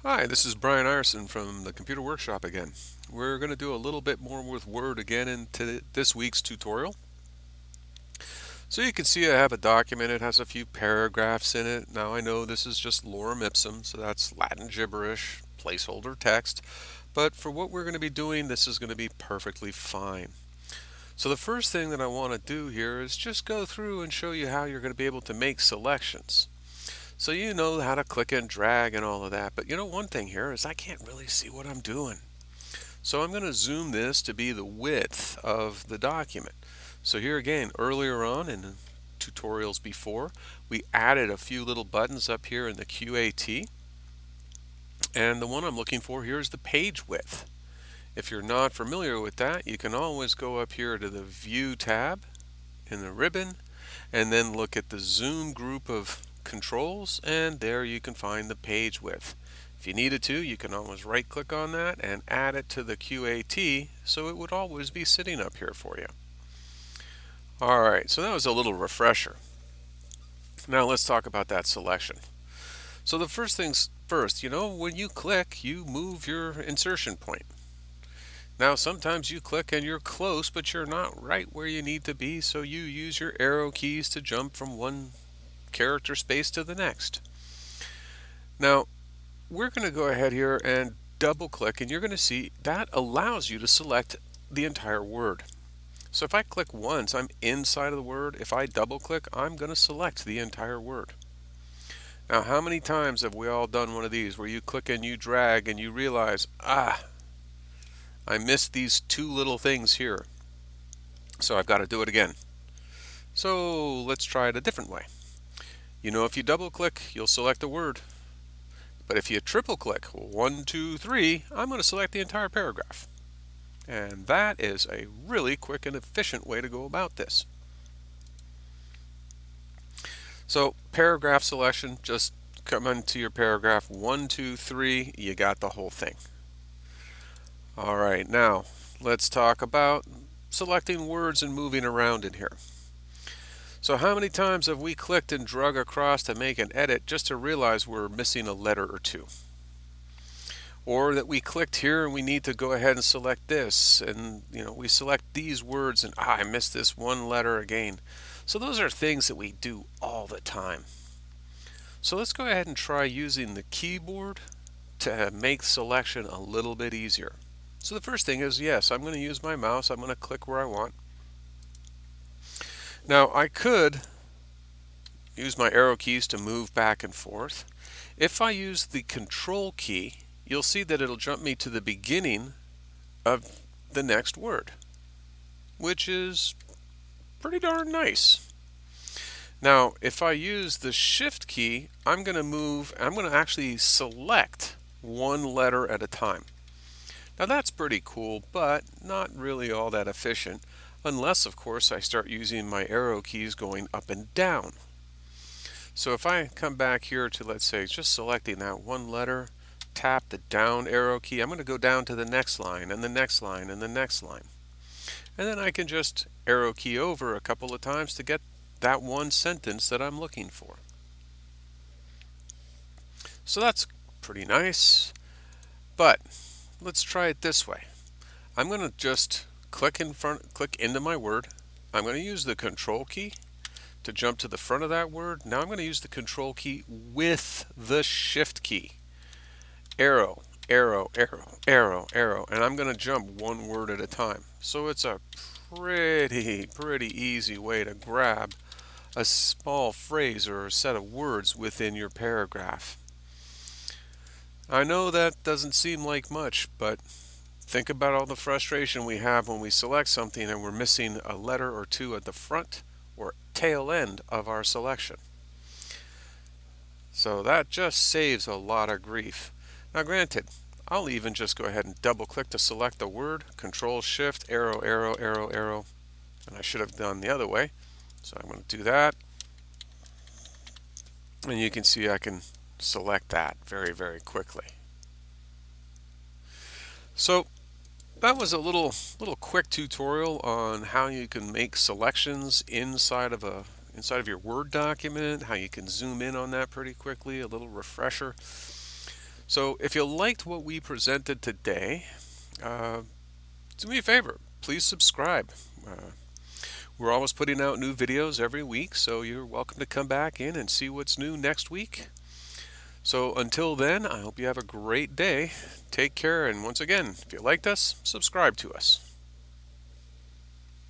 Hi, this is Brian Ireson from the Computer Workshop again. We're going to do a little bit more with Word again in this week's tutorial. So you can see I have a document. It has a few paragraphs in it. Now I know this is just lorem ipsum, so that's Latin gibberish, placeholder text. But for what we're going to be doing, this is going to be perfectly fine. So the first thing that I want to do here is just go through and show you how you're going to be able to make selections. So you know how to click and drag and all of that, but one thing here is I can't really see what I'm doing. So I'm going to zoom this to be the width of the document. So here again, earlier on in tutorials before, we added a few little buttons up here in the QAT, and the one I'm looking for here is the page width. If you're not familiar with that, you can always go up here to the View tab in the ribbon and then look at the zoom group of controls, and there you can find the page width. If you needed to, you can always right click on that and add it to the QAT so it would always be sitting up here for you. Alright, so that was a little refresher. Now let's talk about that selection. So the first things first, when you click, you move your insertion point. Now sometimes you click and you're close, but you're not right where you need to be, so you use your arrow keys to jump from one character space to the next. Now we're going to go ahead here and double click, and you're going to see that allows you to select the entire word. So if I click once, I'm inside of the word. If I double click, I'm going to select the entire word. Now how many times have we all done one of these where you click and you drag and you realize, I missed these two little things here, so I've got to do it again. So let's try it a different way. If you double click, you'll select a word. But if you triple click, 1, 2, 3, I'm going to select the entire paragraph. And that is a really quick and efficient way to go about this. So paragraph selection, just come into your paragraph 1, 2, 3, you got the whole thing. Alright, now let's talk about selecting words and moving around in here. So how many times have we clicked and drug across to make an edit just to realize we're missing a letter or two? Or that we clicked here and we need to go ahead and select this, and we select these words and I missed this one letter again. So those are things that we do all the time. So let's go ahead and try using the keyboard to make selection a little bit easier. So the first thing is, yes, I'm going to use my mouse. I'm going to click where I want. Now I could use my arrow keys to move back and forth. If I use the control key, you'll see that it'll jump me to the beginning of the next word, which is pretty darn nice. Now if I use the shift key, I'm going to actually select one letter at a time. Now that's pretty cool, but not really all that efficient, unless of course I start using my arrow keys going up and down. So if I come back here to, let's say, just selecting that one letter, tap the down arrow key, I'm going to go down to the next line and the next line and the next line. And then I can just arrow key over a couple of times to get that one sentence that I'm looking for. So that's pretty nice, but let's try it this way. I'm going to just click into my word. I'm going to use the control key to jump to the front of that word. Now I'm going to use the control key with the shift key. Arrow, arrow, arrow, arrow, arrow, and I'm going to jump one word at a time. So it's a pretty easy way to grab a small phrase or a set of words within your paragraph. I know that doesn't seem like much, but think about all the frustration we have when we select something and we're missing a letter or two at the front or tail end of our selection. So that just saves a lot of grief. Now granted, I'll even just go ahead and double click to select the word, Control Shift, arrow, arrow, arrow, arrow, and I should have done the other way. So I'm going to do that, and you can see I can select that very quickly. So that was a little quick tutorial on how you can make selections inside of your Word document, how you can zoom in on that pretty quickly, a little refresher. So if you liked what we presented today, uh, do me a favor, please subscribe. We're always putting out new videos every week, so you're welcome to come back in and see what's new next week. So until then, I hope you have a great day. Take care, and once again, if you liked us, subscribe to us.